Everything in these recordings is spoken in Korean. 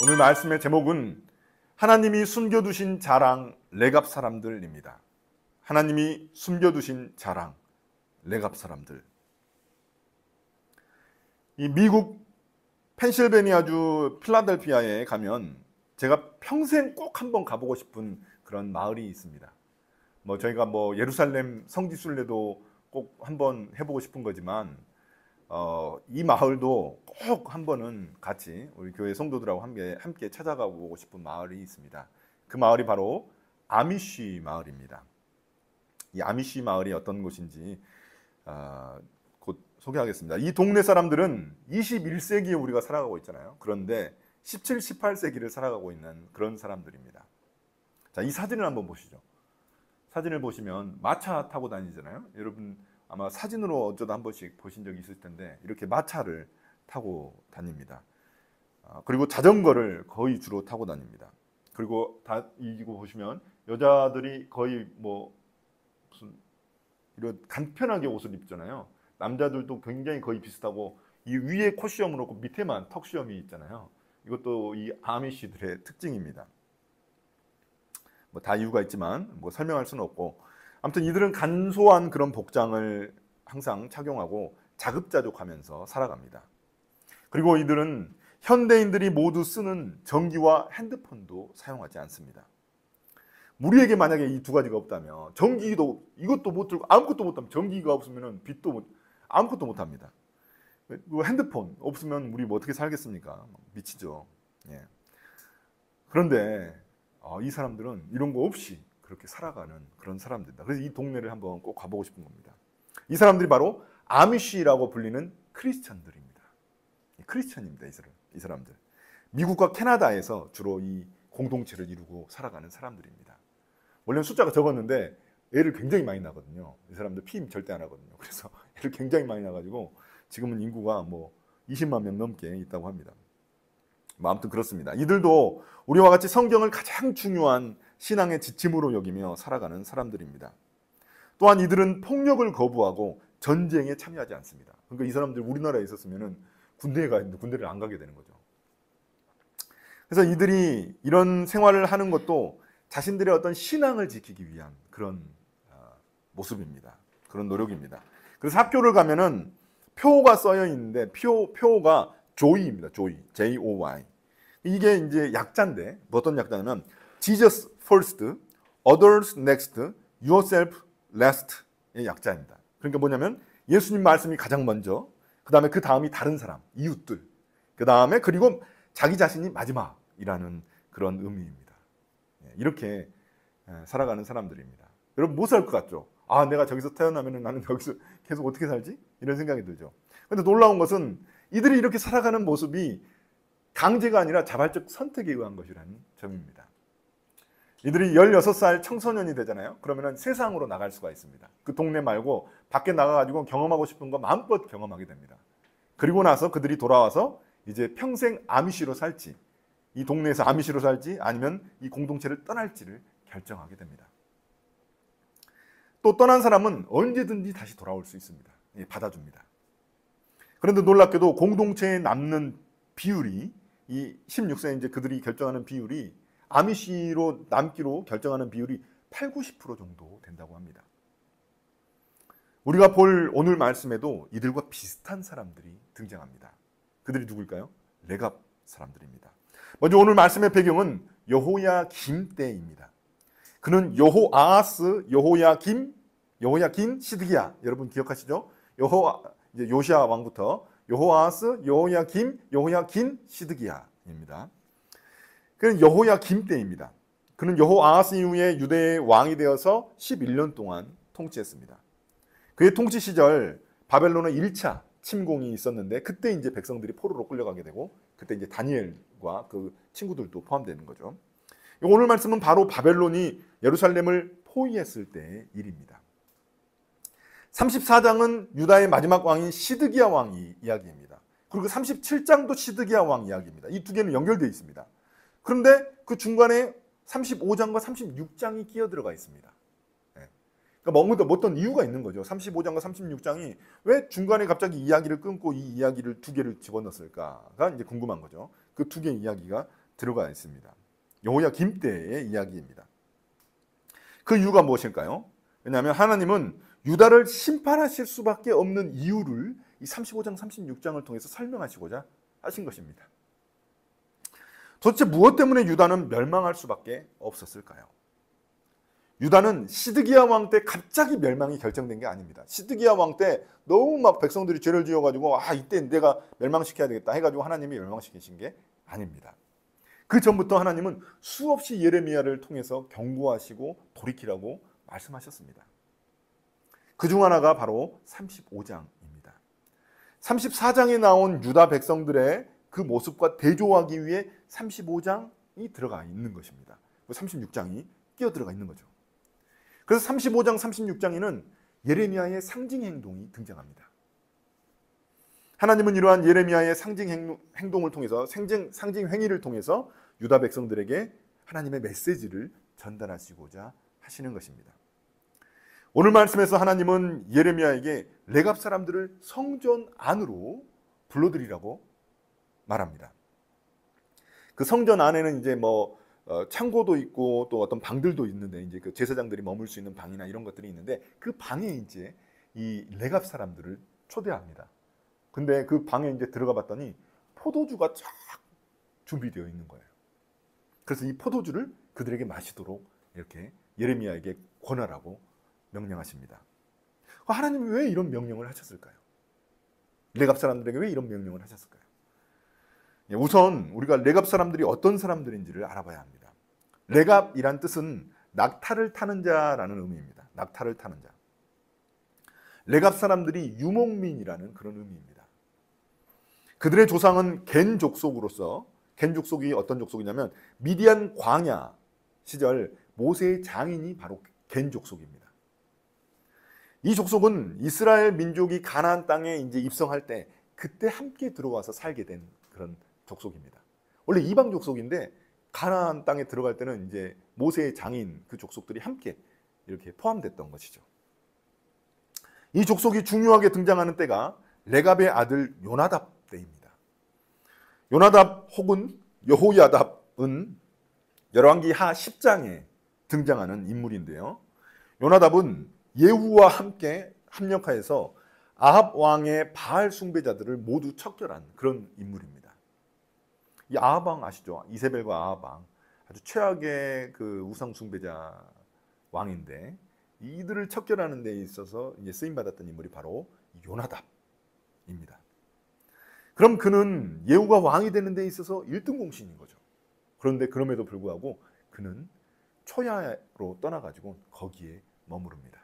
오늘 말씀의 제목은 하나님이 숨겨두신 자랑 레갑 사람들입니다. 하나님이 숨겨두신 자랑 레갑 사람들. 이 미국 펜실베니아주 필라델피아에 가면 제가 평생 꼭 한번 가보고 싶은 그런 마을이 있습니다. 저희가 예루살렘 성지순례도 꼭 한번 해보고 싶은 거지만 이 마을도 꼭 한 번은 같이 우리 교회 성도들하고 함께 찾아가보고 싶은 마을이 있습니다. 그 마을이 바로 아미쉬 마을입니다. 이 아미쉬 마을이 어떤 곳인지 곧 소개하겠습니다. 이 동네 사람들은 21세기에 우리가 살아가고 있잖아요. 그런데 17, 18세기를 살아가고 있는 그런 사람들입니다. 자, 이 사진을 한번 보시죠. 사진을 보시면 마차 타고 다니잖아요. 여러분 아마 사진으로 어쩌다 한 번씩 보신 적이 있을 텐데 이렇게 마차를 타고 다닙니다. 그리고 자전거를 거의 주로 타고 다닙니다. 그리고 이거 보시면 여자들이 거의 무슨 이런 간편하게 옷을 입잖아요. 남자들도 굉장히 거의 비슷하고 이 위에 콧시험은 그렇고 밑에만 턱시험이 있잖아요. 이것도 이 아미시들의 특징입니다. 다 이유가 있지만 설명할 수는 없고, 아무튼 이들은 간소한 그런 복장을 항상 착용하고 자급자족하면서 살아갑니다. 그리고 이들은 현대인들이 모두 쓰는 전기와 핸드폰도 사용하지 않습니다. 우리에게 만약에 이 두 가지가 없다면, 전기도 이것도 못 들고 아무것도 못하면, 전기가 없으면 빛도 아무것도 못합니다. 핸드폰 없으면 우리 어떻게 살겠습니까? 미치죠. 예. 그런데 이 사람들은 이런 거 없이 그렇게 살아가는 그런 사람들이다. 그래서 이 동네를 한번 꼭 가보고 싶은 겁니다. 이 사람들이 바로 아미쉬라고 불리는 크리스천들입니다. 크리스천입니다. 이 사람들. 미국과 캐나다에서 주로 이 공동체를 이루고 살아가는 사람들입니다. 원래는 숫자가 적었는데 애를 굉장히 많이 낳거든요. 이 사람들 피임 절대 안 하거든요. 그래서 애를 굉장히 많이 낳아가지고 지금은 인구가 20만 명 넘게 있다고 합니다. 아무튼 그렇습니다. 이들도 우리와 같이 성경을 가장 중요한 신앙의 지침으로 여기며 살아가는 사람들입니다. 또한 이들은 폭력을 거부하고 전쟁에 참여하지 않습니다. 그러니까 이 사람들 우리나라에 있었으면 군대에 가 있는데 군대를 안 가게 되는 거죠. 그래서 이들이 이런 생활을 하는 것도 자신들의 어떤 신앙을 지키기 위한 그런 모습입니다. 그런 노력입니다. 그래서 학교를 가면은 표가 써여 있는데 표가 조이입니다. 조이, J-O-Y. 이게 이제 약자인데 어떤 약자냐면 Jesus first, others next, yourself last의 약자입니다. 그러니까 뭐냐면 예수님 말씀이 가장 먼저, 그 다음이 다른 사람, 이웃들, 그 다음에 그리고 자기 자신이 마지막이라는 그런 의미입니다. 이렇게 살아가는 사람들입니다. 여러분 못 살 것 같죠? 내가 저기서 태어나면 나는 여기서 계속 어떻게 살지? 이런 생각이 들죠. 그런데 놀라운 것은 이들이 이렇게 살아가는 모습이 강제가 아니라 자발적 선택에 의한 것이라는 점입니다. 이들이 16살 청소년이 되잖아요. 그러면 세상으로 나갈 수가 있습니다. 그 동네 말고 밖에 나가가지고 경험하고 싶은 거 마음껏 경험하게 됩니다. 그리고 나서 그들이 돌아와서 이제 평생 아미시로 살지, 이 동네에서 아미시로 살지, 아니면 이 공동체를 떠날지를 결정하게 됩니다. 또 떠난 사람은 언제든지 다시 돌아올 수 있습니다. 받아줍니다. 그런데 놀랍게도 공동체에 남는 비율이, 이 16세 이제 그들이 결정하는 비율이 아미시로 남기로 결정하는 비율이 80~90% 정도 된다고 합니다. 우리가 볼 오늘 말씀에도 이들과 비슷한 사람들이 등장합니다. 그들이 누구일까요? 레갑 사람들입니다. 먼저 오늘 말씀의 배경은 여호야김 때입니다. 그는 여호아하스, 여호야김, 시드기야. 여러분 기억하시죠? 이제 요시아 왕부터 여호아하스, 여호야김, 시드기야입니다. 그는 여호야김 때입니다. 그는 여호아하스 이후에 유대의 왕이 되어서 11년 동안 통치했습니다. 그의 통치 시절 바벨론의 1차 침공이 있었는데 그때 이제 백성들이 포로로 끌려가게 되고 그때 이제 다니엘과 그 친구들도 포함되는 거죠. 오늘 말씀은 바로 바벨론이 예루살렘을 포위했을 때의 일입니다. 34장은 유다의 마지막 왕인 시드기야 왕 이야기입니다. 그리고 37장도 시드기야 왕 이야기입니다. 이 두 개는 연결되어 있습니다. 그런데 그 중간에 35장과 36장이 끼어 들어가 있습니다. 그러니까 어떤 이유가 있는 거죠. 35장과 36장이 왜 중간에 갑자기 이야기를 끊고 이 이야기를 두 개를 집어넣었을까가 이제 궁금한 거죠. 그 두 개의 이야기가 들어가 있습니다. 여호야김 때의 이야기입니다. 그 이유가 무엇일까요? 왜냐하면 하나님은 유다를 심판하실 수밖에 없는 이유를 이 35장 36장을 통해서 설명하시고자 하신 것입니다. 도대체 무엇 때문에 유다는 멸망할 수밖에 없었을까요? 유다는 시드기야 왕 때 갑자기 멸망이 결정된 게 아닙니다. 시드기야 왕 때 너무 막 백성들이 죄를 지어가지고 이때 내가 멸망시켜야 되겠다 해가지고 하나님이 멸망시키신 게 아닙니다. 그 전부터 하나님은 수없이 예레미야를 통해서 경고하시고 돌이키라고 말씀하셨습니다. 그중 하나가 바로 35장입니다. 34장에 나온 유다 백성들의 그 모습과 대조하기 위해 35장이 들어가 있는 것입니다. 36장이 끼어 들어가 있는 거죠. 그래서 35장, 36장에는 예레미야의 상징 행동이 등장합니다. 하나님은 이러한 예레미야의 상징 행동을 통해서, 상징 행위를 통해서 유다 백성들에게 하나님의 메시지를 전달하시고자 하시는 것입니다. 오늘 말씀에서 하나님은 예레미야에게 레갑 사람들을 성전 안으로 불러들이라고 말합니다. 그 성전 안에는 이제 창고도 있고 또 어떤 방들도 있는데 이제 그 제사장들이 머물 수 있는 방이나 이런 것들이 있는데 그 방에 이제 이 레갑 사람들을 초대합니다. 근데 그 방에 이제 들어가 봤더니 포도주가 쫙 준비되어 있는 거예요. 그래서 이 포도주를 그들에게 마시도록 이렇게 예레미야에게 권하라고 명령하십니다. 하나님이 왜 이런 명령을 하셨을까요? 레갑 사람들에게 왜 이런 명령을 하셨을까요? 우선 우리가 레갑 사람들이 어떤 사람들인지를 알아봐야 합니다. 레갑이란 뜻은 낙타를 타는 자라는 의미입니다. 낙타를 타는 자. 레갑 사람들이 유목민이라는 그런 의미입니다. 그들의 조상은 겐 족속으로서, 겐 족속이 어떤 족속이냐면 미디안 광야 시절 모세의 장인이 바로 겐 족속입니다. 이 족속은 이스라엘 민족이 가나안 땅에 이제 입성할 때 그때 함께 들어와서 살게 된 그런 족속입니다. 원래 이방 족속인데 가나안 땅에 들어갈 때는 이제 모세의 장인 그 족속들이 함께 이렇게 포함됐던 것이죠. 이 족속이 중요하게 등장하는 때가 레갑의 아들 요나답 때입니다. 요나답 혹은 여호야답은 열왕기 하 10장에 등장하는 인물인데요. 요나답은 예후와 함께 합력하여서 아합 왕의 바알 숭배자들을 모두 척결한 그런 인물입니다. 이 아합 왕 아시죠? 이세벨과 아합 왕, 아주 최악의 그 우상 숭배자 왕인데 이들을 척결하는 데 있어서 이제 쓰임 받았던 인물이 바로 요나답입니다. 그럼 그는 예후가 왕이 되는 데 있어서 1등 공신인 거죠. 그런데 그럼에도 불구하고 그는 초야로 떠나가지고 거기에 머무릅니다.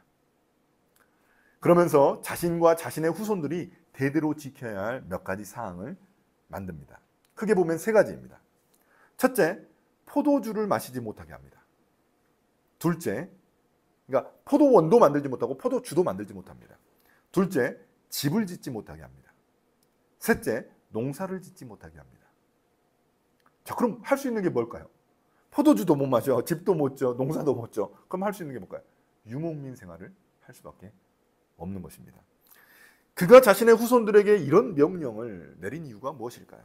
그러면서 자신과 자신의 후손들이 대대로 지켜야 할 몇 가지 사항을 만듭니다. 크게 보면 3가지입니다. 첫째, 포도주를 마시지 못하게 합니다. 둘째, 그러니까 포도원도 만들지 못하고 포도주도 만들지 못합니다. 둘째, 집을 짓지 못하게 합니다. 셋째, 농사를 짓지 못하게 합니다. 자, 그럼 할 수 있는 게 뭘까요? 포도주도 못 마셔, 집도 못 져, 농사도 못 져. 그럼 할 수 있는 게 뭘까요? 유목민 생활을 할 수밖에 없는 것입니다. 그가 자신의 후손들에게 이런 명령을 내린 이유가 무엇일까요?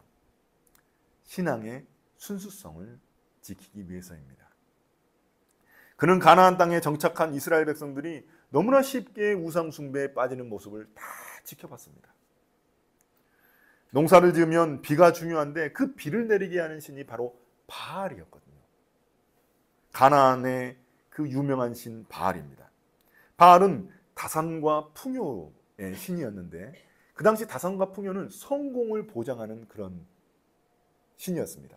신앙의 순수성을 지키기 위해서입니다. 그는 가나안 땅에 정착한 이스라엘 백성들이 너무나 쉽게 우상 숭배에 빠지는 모습을 다 지켜봤습니다. 농사를 지으면 비가 중요한데 그 비를 내리게 하는 신이 바로 바알이었거든요. 가나안의 그 유명한 신 바알입니다. 바알은 다산과 풍요의 신이었는데 그 당시 다산과 풍요는 성공을 보장하는 그런 신이었습니다.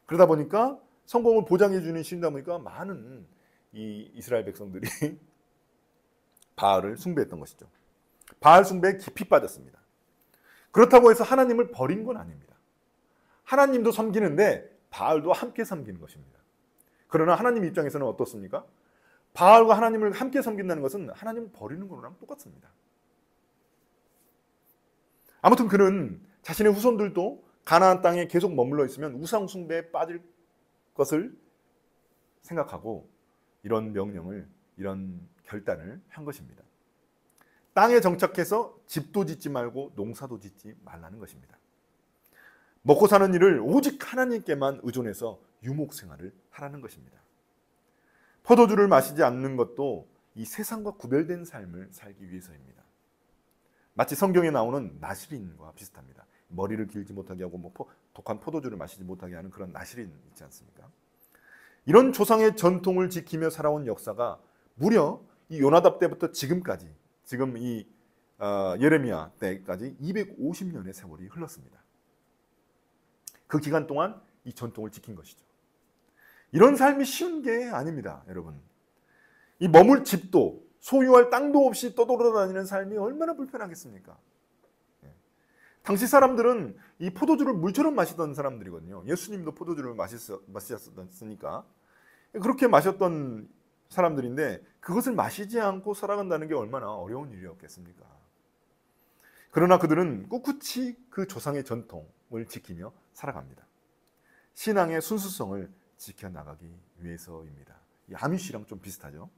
그러다 보니까 성공을 보장해 주는 신이다 보니까 많은 이 이스라엘 백성들이 바알을 숭배했던 것이죠. 바알 숭배에 깊이 빠졌습니다. 그렇다고 해서 하나님을 버린 건 아닙니다. 하나님도 섬기는데 바알도 함께 섬기는 것입니다. 그러나 하나님 입장에서는 어떻습니까? 바알과 하나님을 함께 섬긴다는 것은 하나님을 버리는 거랑 똑같습니다. 아무튼 그는 자신의 후손들도 가나안 땅에 계속 머물러 있으면 우상 숭배에 빠질 것을 생각하고 이런 명령을, 이런 결단을 한 것입니다. 땅에 정착해서 집도 짓지 말고 농사도 짓지 말라는 것입니다. 먹고 사는 일을 오직 하나님께만 의존해서 유목 생활을 하라는 것입니다. 포도주를 마시지 않는 것도 이 세상과 구별된 삶을 살기 위해서입니다. 마치 성경에 나오는 나시린과 비슷합니다. 머리를 길지 못하게 하고 독한 포도주를 마시지 못하게 하는 그런 나시린 있지 않습니까? 이런 조상의 전통을 지키며 살아온 역사가 무려 이 요나답 때부터 지금까지, 지금 이 예레미야 때까지 250년의 세월이 흘렀습니다. 그 기간 동안 이 전통을 지킨 것이죠. 이런 삶이 쉬운 게 아닙니다, 여러분. 이 머물 집도 소유할 땅도 없이 떠돌아다니는 삶이 얼마나 불편하겠습니까? 당시 사람들은 이 포도주를 물처럼 마시던 사람들이거든요. 예수님도 포도주를 마셨으니까 그렇게 마셨던 사람들인데 그것을 마시지 않고 살아간다는 게 얼마나 어려운 일이었겠습니까? 그러나 그들은 꿋꿋이 그 조상의 전통을 지키며 살아갑니다. 신앙의 순수성을 지켜나가기 위해서입니다. 이 아미쉬랑 좀 비슷하죠.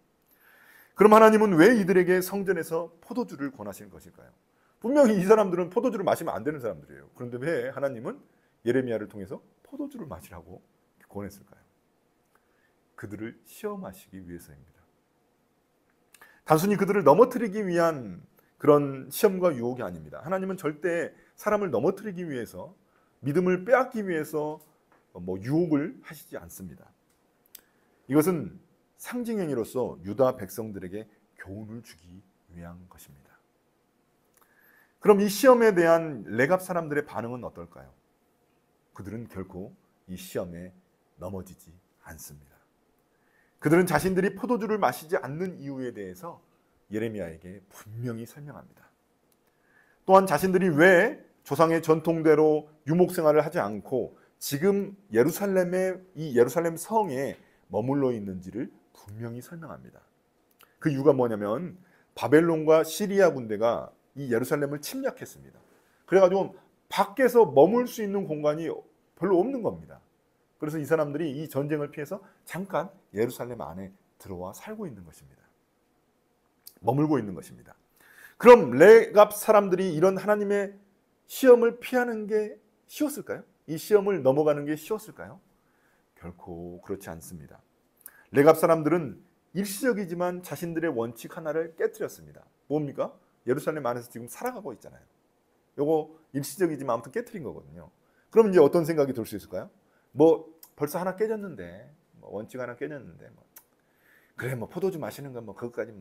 그럼 하나님은 왜 이들에게 성전에서 포도주를 권하시는 것일까요? 분명히 이 사람들은 포도주를 마시면 안 되는 사람들이에요. 그런데 왜 하나님은 예레미야를 통해서 포도주를 마시라고 권했을까요? 그들을 시험하시기 위해서입니다. 단순히 그들을 넘어뜨리기 위한 그런 시험과 유혹이 아닙니다. 하나님은 절대 사람을 넘어뜨리기 위해서, 믿음을 빼앗기 위해서 유혹을 하시지 않습니다. 이것은 상징행위로서 유다 백성들에게 교훈을 주기 위한 것입니다. 그럼 이 시험에 대한 레갑 사람들의 반응은 어떨까요? 그들은 결코 이 시험에 넘어지지 않습니다. 그들은 자신들이 포도주를 마시지 않는 이유에 대해서 예레미야에게 분명히 설명합니다. 또한 자신들이 왜 조상의 전통대로 유목 생활을 하지 않고 지금 이 예루살렘 성에 머물러 있는지를 분명히 설명합니다. 그 이유가 뭐냐면 바벨론과 시리아 군대가 이 예루살렘을 침략했습니다. 그래가지고 밖에서 머물 수 있는 공간이 별로 없는 겁니다. 그래서 이 사람들이 이 전쟁을 피해서 잠깐 예루살렘 안에 들어와 살고 있는 것입니다. 머물고 있는 것입니다. 그럼 레갑 사람들이 이런 하나님의 시험을 피하는 게 쉬웠을까요? 이 시험을 넘어가는 게 쉬웠을까요? 결코 그렇지 않습니다. 레갑 사람들은 일시적이지만 자신들의 원칙 하나를 깨뜨렸습니다. 뭡니까? 예루살렘 안에서 지금 살아가고 있잖아요. 요거 일시적이지만 아무튼 깨뜨린 거거든요. 그럼 이제 어떤 생각이 들 수 있을까요? 벌써 하나 깨졌는데, 원칙 하나 깨졌는데, 그래, 포도주 마시는 건 그것까지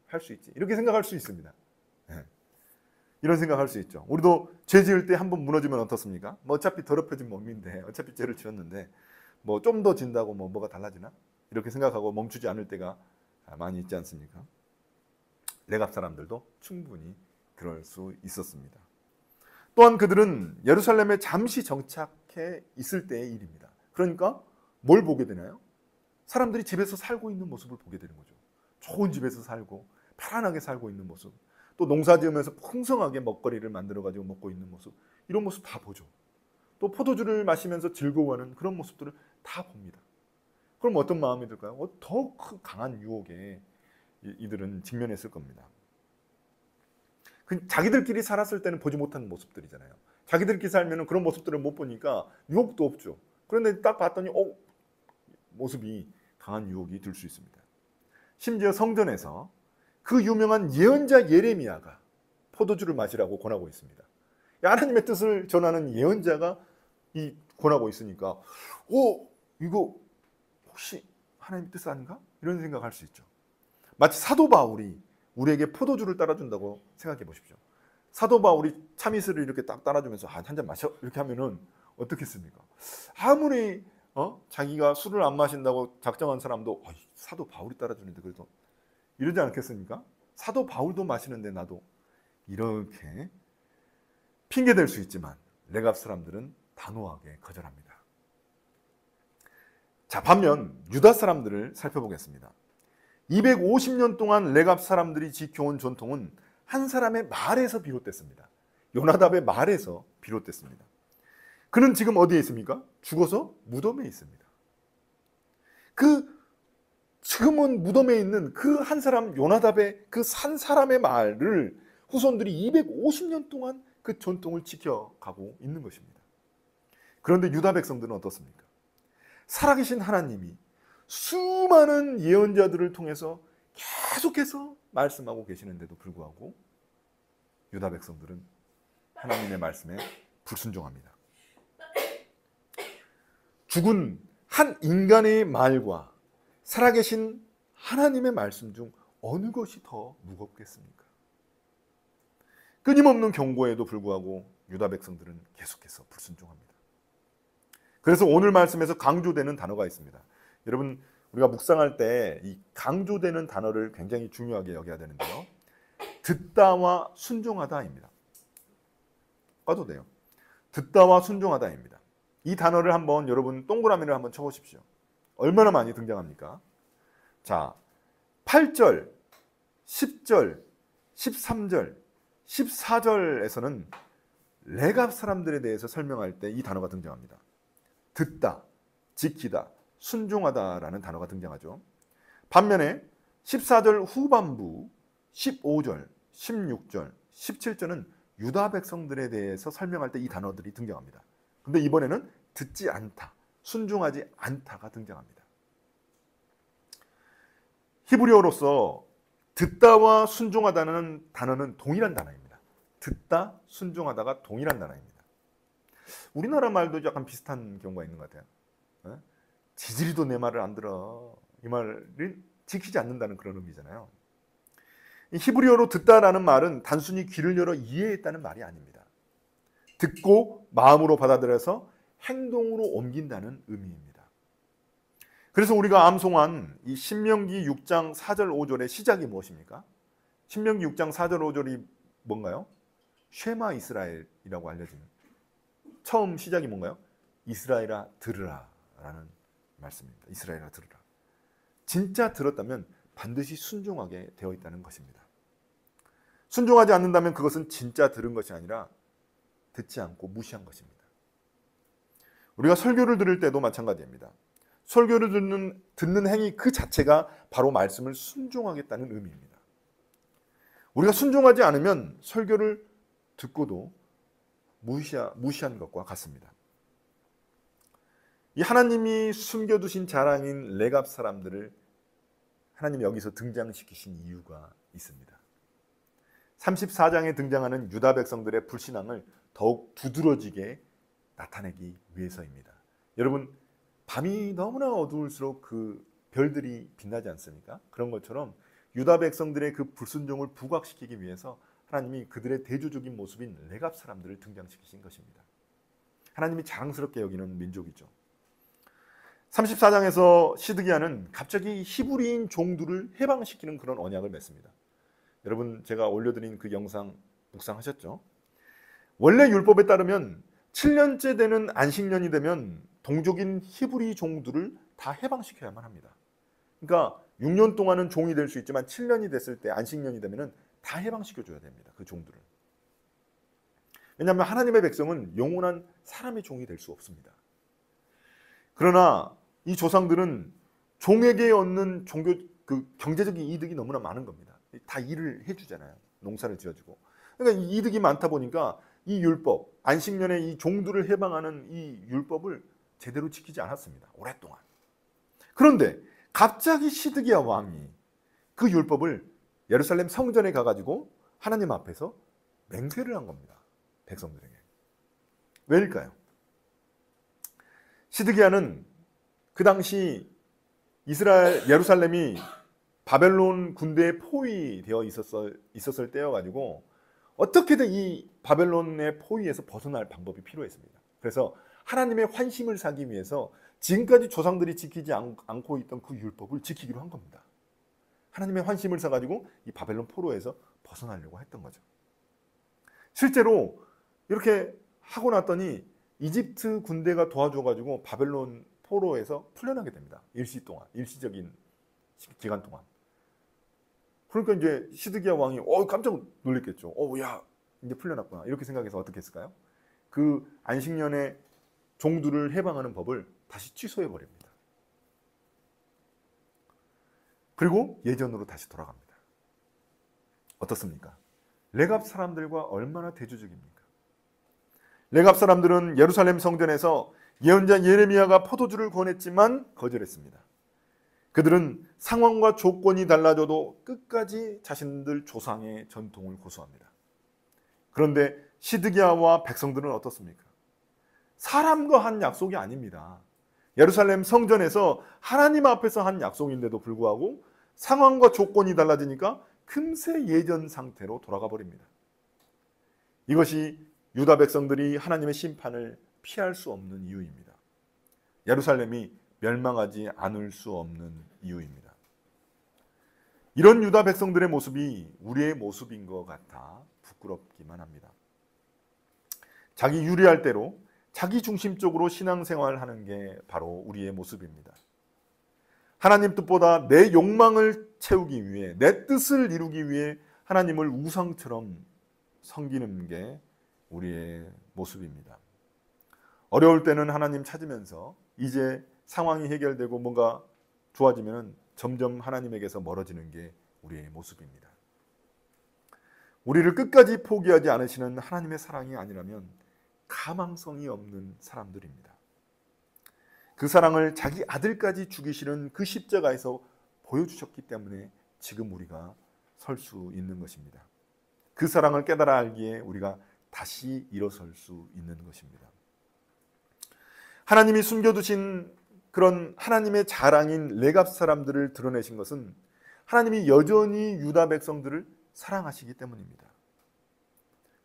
할 수 있지. 이렇게 생각할 수 있습니다. 네. 이런 생각할 수 있죠. 우리도 죄 지을 때 한번 무너지면 어떻습니까? 어차피 더럽혀진 몸인데, 어차피 죄를 지었는데, 좀 더 진다고 뭐가 달라지나? 이렇게 생각하고 멈추지 않을 때가 많이 있지 않습니까? 레갑 사람들도 충분히 그럴 수 있었습니다. 또한 그들은 예루살렘에 잠시 정착해 있을 때의 일입니다. 그러니까 뭘 보게 되나요? 사람들이 집에서 살고 있는 모습을 보게 되는 거죠. 좋은 집에서 살고 편안하게 살고 있는 모습, 또 농사 지으면서 풍성하게 먹거리를 만들어가지고 먹고 있는 모습, 이런 모습 다 보죠. 또 포도주를 마시면서 즐거워하는 그런 모습들을 다 봅니다. 그럼 어떤 마음이 들까요? 더 강한 유혹에 이들은 직면했을 겁니다. 자기들끼리 살았을 때는 보지 못하는 모습들이잖아요. 자기들끼리 살면 그런 모습들을 못 보니까 유혹도 없죠. 그런데 딱 봤더니 모습이 강한 유혹이 들 수 있습니다. 심지어 성전에서 그 유명한 예언자 예레미야가 포도주를 마시라고 권하고 있습니다. 하나님의 뜻을 전하는 예언자가 권하고 있으니까 이거 혹시 하나님의 뜻 아닌가? 이런 생각할 수 있죠. 마치 사도 바울이 우리에게 포도주를 따라준다고 생각해 보십시오. 사도 바울이 참이슬을 이렇게 딱 따라주면서 한 잔 마셔 이렇게 하면은 어떻겠습니까? 아무리 자기가 술을 안 마신다고 작정한 사람도 사도 바울이 따라주는데 그래도 이러지 않겠습니까? 사도 바울도 마시는데 나도, 이렇게 핑계댈 수 있지만 레갑 사람들은 단호하게 거절합니다. 자, 반면 유다 사람들을 살펴보겠습니다. 250년 동안 레갑 사람들이 지켜온 전통은 한 사람의 말에서 비롯됐습니다. 요나답의 말에서 비롯됐습니다. 그는 지금 어디에 있습니까? 죽어서 무덤에 있습니다. 지금은 무덤에 있는 그 한 사람, 요나답의 그 한 사람의 말을 후손들이 250년 동안 그 전통을 지켜가고 있는 것입니다. 그런데 유다 백성들은 어떻습니까? 살아계신 하나님이 수많은 예언자들을 통해서 계속해서 말씀하고 계시는데도 불구하고 유다 백성들은 하나님의 말씀에 불순종합니다. 죽은 한 인간의 말과 살아계신 하나님의 말씀 중 어느 것이 더 무겁겠습니까? 끊임없는 경고에도 불구하고 유다 백성들은 계속해서 불순종합니다. 그래서 오늘 말씀에서 강조되는 단어가 있습니다. 여러분, 우리가 묵상할 때 이 강조되는 단어를 굉장히 중요하게 여겨야 되는데요. 듣다와 순종하다입니다. 봐도 돼요. 듣다와 순종하다입니다. 이 단어를 한번 여러분 동그라미를 한번 쳐보십시오. 얼마나 많이 등장합니까? 자, 8절, 10절, 13절, 14절에서는 레갑 사람들에 대해서 설명할 때 이 단어가 등장합니다. 듣다, 지키다, 순종하다라는 단어가 등장하죠. 반면에 14절 후반부, 15절, 16절, 17절은 유다 백성들에 대해서 설명할 때 이 단어들이 등장합니다. 근데 이번에는 듣지 않다, 순종하지 않다가 등장합니다. 히브리어로서 듣다와 순종하다는 단어는 동일한 단어입니다. 듣다, 순종하다가 동일한 단어입니다. 우리나라 말도 약간 비슷한 경우가 있는 것 같아요. 지지리도 내 말을 안 들어. 이 말을 지키지 않는다는 그런 의미잖아요. 히브리어로 듣다라는 말은 단순히 귀를 열어 이해했다는 말이 아닙니다. 듣고 마음으로 받아들여서 행동으로 옮긴다는 의미입니다. 그래서 우리가 암송한 이 신명기 6장 4절 5절의 시작이 무엇입니까? 신명기 6장 4절 5절이 뭔가요? 쉐마 이스라엘이라고 알려진 처음 시작이 뭔가요? 이스라엘아 들으라 라는 말씀입니다. 이스라엘아 들으라. 진짜 들었다면 반드시 순종하게 되어 있다는 것입니다. 순종하지 않는다면 그것은 진짜 들은 것이 아니라 듣지 않고 무시한 것입니다. 우리가 설교를 들을 때도 마찬가지입니다. 설교를 듣는 행위 그 자체가 바로 말씀을 순종하겠다는 의미입니다. 우리가 순종하지 않으면 설교를 듣고도 무시한 것과 같습니다. 이 하나님이 숨겨두신 자랑인 레갑 사람들을 하나님이 여기서 등장시키신 이유가 있습니다. 34장에 등장하는 유다 백성들의 불신앙을 더욱 두드러지게 나타내기 위해서입니다. 여러분, 밤이 너무나 어두울수록 그 별들이 빛나지 않습니까? 그런 것처럼 유다 백성들의 그 불순종을 부각시키기 위해서 하나님이 그들의 대조적인 모습인 레갑 사람들을 등장시키신 것입니다. 하나님이 자랑스럽게 여기는 민족이죠. 34장에서 시드기야는 갑자기 히브리인 종들을 해방시키는 그런 언약을 맺습니다. 여러분, 제가 올려드린 그 영상 묵상하셨죠? 원래 율법에 따르면 7년째 되는 안식년이 되면 동족인 히브리 종들을 다 해방시켜야만 합니다. 그러니까 6년 동안은 종이 될 수 있지만 7년이 됐을 때 안식년이 되면 다 해방시켜줘야 됩니다. 그 종들을. 왜냐하면 하나님의 백성은 영원한 사람의 종이 될 수 없습니다. 그러나 이 조상들은 종에게 얻는 경제적인 이득이 너무나 많은 겁니다. 다 일을 해주잖아요. 농사를 지어주고. 그러니까 이 이득이 많다 보니까 이 율법, 안식년에 이 종들을 해방하는 이 율법을 제대로 지키지 않았습니다. 오랫동안. 그런데 갑자기 시드기야 왕이 그 율법을 예루살렘 성전에 가가지고 하나님 앞에서 맹세를 한 겁니다. 백성들에게. 왜일까요? 시드기야는 그 당시 예루살렘이 바벨론 군대에 포위되어 있었을 때여가지고 어떻게든 이 바벨론의 포위에서 벗어날 방법이 필요했습니다. 그래서 하나님의 환심을 사기 위해서 지금까지 조상들이 지키지 않고 있던 그 율법을 지키기로 한 겁니다. 하나님의 환심을 사가지고 이 바벨론 포로에서 벗어나려고 했던 거죠. 실제로 이렇게 하고 났더니 이집트 군대가 도와줘가지고 바벨론 포로에서 풀려나게 됩니다. 일시적인 기간 동안. 그러니까 이제 시드기야 왕이 깜짝 놀랐겠죠. 야, 이제 풀려났구나. 이렇게 생각해서 어떻게 했을까요? 그 안식년에 종들을 해방하는 법을 다시 취소해 버립니다. 그리고 예전으로 다시 돌아갑니다. 어떻습니까? 레갑 사람들과 얼마나 대조적입니까? 레갑 사람들은 예루살렘 성전에서 예언자 예레미야가 포도주를 권했지만 거절했습니다. 그들은 상황과 조건이 달라져도 끝까지 자신들 조상의 전통을 고수합니다. 그런데 시드기야와 백성들은 어떻습니까? 사람과 한 약속이 아닙니다. 예루살렘 성전에서 하나님 앞에서 한 약속인데도 불구하고 상황과 조건이 달라지니까 금세 예전 상태로 돌아가 버립니다. 이것이 유다 백성들이 하나님의 심판을 피할 수 없는 이유입니다. 예루살렘이 멸망하지 않을 수 없는 이유입니다. 이런 유다 백성들의 모습이 우리의 모습인 것 같아 부끄럽기만 합니다. 자기 유리할 대로 자기 중심적으로 신앙생활을 하는 게 바로 우리의 모습입니다. 하나님 뜻보다 내 욕망을 채우기 위해, 내 뜻을 이루기 위해 하나님을 우상처럼 섬기는 게 우리의 모습입니다. 어려울 때는 하나님 찾으면서 이제 상황이 해결되고 뭔가 좋아지면 점점 하나님에게서 멀어지는 게 우리의 모습입니다. 우리를 끝까지 포기하지 않으시는 하나님의 사랑이 아니라면 가망성이 없는 사람들입니다. 그 사랑을 자기 아들까지 죽이시는 그 십자가에서 보여주셨기 때문에 지금 우리가 설 수 있는 것입니다. 그 사랑을 깨달아 알기에 우리가 다시 일어설 수 있는 것입니다. 하나님이 숨겨두신 그런 하나님의 자랑인 레갑 사람들을 드러내신 것은 하나님이 여전히 유다 백성들을 사랑하시기 때문입니다.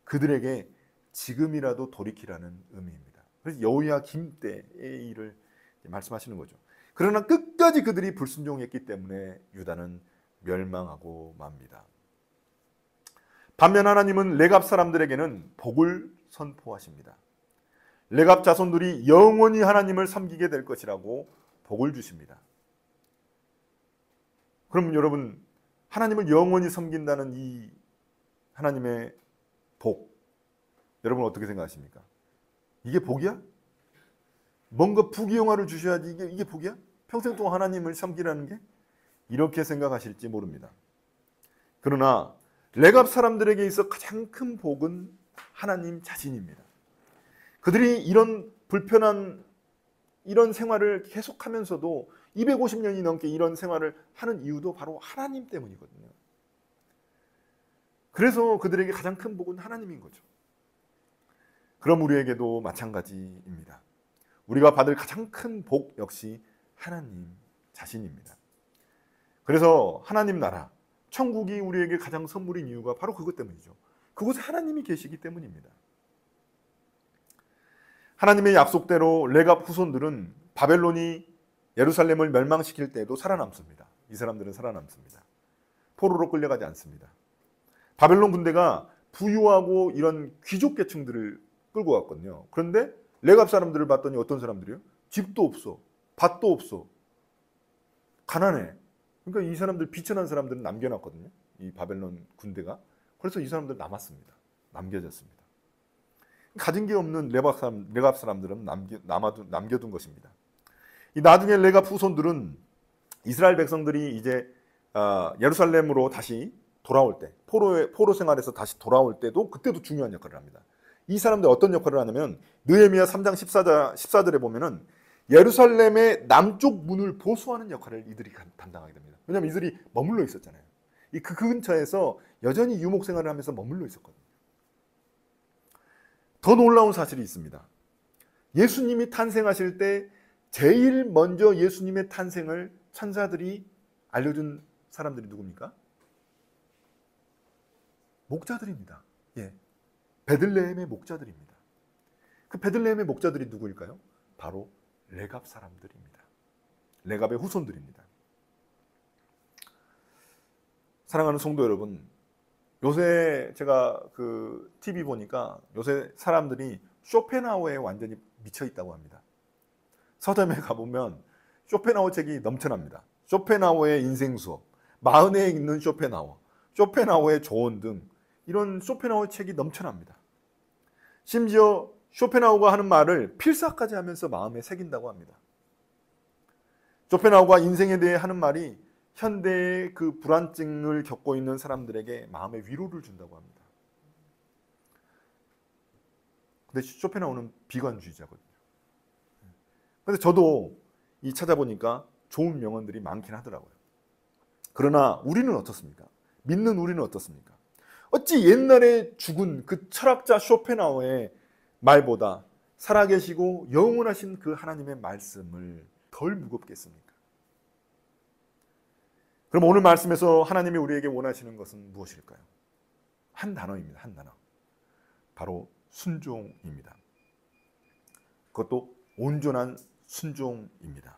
그들에게 지금이라도 돌이키라는 의미입니다. 그래서 여호야김 때의 일을 말씀하시는 거죠. 그러나 끝까지 그들이 불순종했기 때문에 유다는 멸망하고 맙니다. 반면 하나님은 레갑 사람들에게는 복을 선포하십니다. 레갑 자손들이 영원히 하나님을 섬기게 될 것이라고 복을 주십니다. 그럼 여러분, 하나님을 영원히 섬긴다는 이 하나님의 복, 여러분 어떻게 생각하십니까? 이게 복이야? 뭔가 부귀영화를 주셔야지 이게 복이야? 평생 동안 하나님을 섬기라는 게? 이렇게 생각하실지 모릅니다. 그러나 레갑 사람들에게 있어 가장 큰 복은 하나님 자신입니다. 그들이 이런 불편한 이런 생활을 계속하면서도 250년이 넘게 이런 생활을 하는 이유도 바로 하나님 때문이거든요. 그래서 그들에게 가장 큰 복은 하나님인 거죠. 그럼 우리에게도 마찬가지입니다. 우리가 받을 가장 큰 복 역시 하나님 자신입니다. 그래서 하나님 나라, 천국이 우리에게 가장 선물인 이유가 바로 그것 때문이죠. 그곳에 하나님이 계시기 때문입니다. 하나님의 약속대로 레갑 후손들은 바벨론이 예루살렘을 멸망시킬 때에도 살아남습니다. 이 사람들은 살아남습니다. 포로로 끌려가지 않습니다. 바벨론 군대가 부유하고 이런 귀족 계층들을 끌고 갔거든요. 그런데 레갑 사람들을 봤더니 어떤 사람들이요? 집도 없어, 밭도 없어, 가난해. 그러니까 이 사람들 비천한 사람들은 남겨놨거든요. 이 바벨론 군대가. 그래서 이 사람들 남았습니다. 남겨졌습니다. 가진 게 없는 레갑 사람들은 남겨둔 것입니다. 이 나중에 레갑 후손들은 이스라엘 백성들이 이제 예루살렘으로 다시 돌아올 때, 포로 생활에서 다시 돌아올 때도 그때도 중요한 역할을 합니다. 이 사람들 어떤 역할을 하냐면 느헤미야 3장 14절에 보면은 예루살렘의 남쪽 문을 보수하는 역할을 이들이 담당하게 됩니다. 왜냐하면 이들이 머물러 있었잖아요. 그 근처에서 여전히 유목 생활을 하면서 머물러 있었거든요. 더 놀라운 사실이 있습니다. 예수님이 탄생하실 때 제일 먼저 예수님의 탄생을 천사들이 알려준 사람들이 누굽니까? 목자들입니다. 예, 베들레헴의 목자들입니다. 그 베들레헴의 목자들이 누구일까요? 바로 레갑 사람들입니다. 레갑의 후손들입니다. 사랑하는 성도 여러분, 요새 제가 그 TV 보니까 요새 사람들이 쇼펜하우어에 완전히 미쳐 있다고 합니다. 서점에 가보면 쇼펜하우어 책이 넘쳐납니다. 쇼펜하우어의 인생 수업, 마흔에 있는 쇼펜하우어, 쇼펜하우어의 조언 등 이런 쇼펜하우어 책이 넘쳐납니다. 심지어 쇼펜하우어가 하는 말을 필사까지 하면서 마음에 새긴다고 합니다. 쇼펜하우어가 인생에 대해 하는 말이 현대의 그 불안증을 겪고 있는 사람들에게 마음의 위로를 준다고 합니다. 근데 쇼펜하우어는 비관주의자거든요. 근데 저도 이 찾아보니까 좋은 명언들이 많긴 하더라고요. 그러나 우리는 어떻습니까? 믿는 우리는 어떻습니까? 어찌 옛날에 죽은 그 철학자 쇼펜하우어의 말보다 살아계시고 영원하신 그 하나님의 말씀을 덜 무겁겠습니까? 그럼 오늘 말씀에서 하나님이 우리에게 원하시는 것은 무엇일까요? 한 단어입니다. 한 단어. 바로 순종입니다. 그것도 온전한 순종입니다.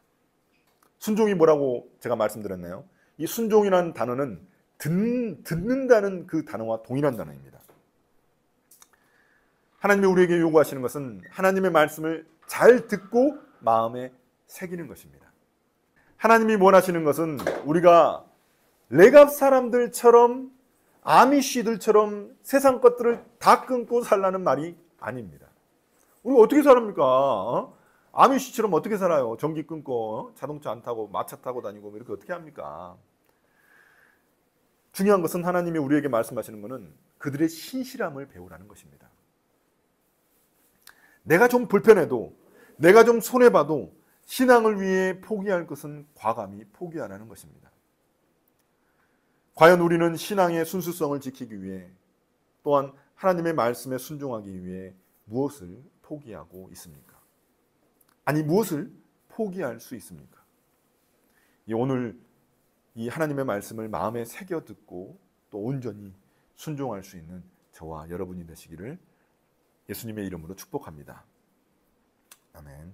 순종이 뭐라고 제가 말씀드렸나요? 이 순종이라는 단어는 듣는다는 그 단어와 동일한 단어입니다. 하나님이 우리에게 요구하시는 것은 하나님의 말씀을 잘 듣고 마음에 새기는 것입니다. 하나님이 원하시는 것은 우리가 레갑 사람들처럼 아미쉬들처럼 세상 것들을 다 끊고 살라는 말이 아닙니다. 우리가 어떻게 살합니까? 아미쉬처럼 어떻게 살아요? 전기 끊고 자동차 안 타고 마차 타고 다니고 이렇게 어떻게 합니까? 중요한 것은 하나님이 우리에게 말씀하시는 것은 그들의 신실함을 배우라는 것입니다. 내가 좀 불편해도, 내가 좀 손해봐도 신앙을 위해 포기할 것은 과감히 포기하라는 것입니다. 과연 우리는 신앙의 순수성을 지키기 위해, 또한 하나님의 말씀에 순종하기 위해 무엇을 포기하고 있습니까? 아니, 무엇을 포기할 수 있습니까? 오늘 이 하나님의 말씀을 마음에 새겨 듣고 또 온전히 순종할 수 있는 저와 여러분이 되시기를 예수님의 이름으로 축복합니다. 아멘.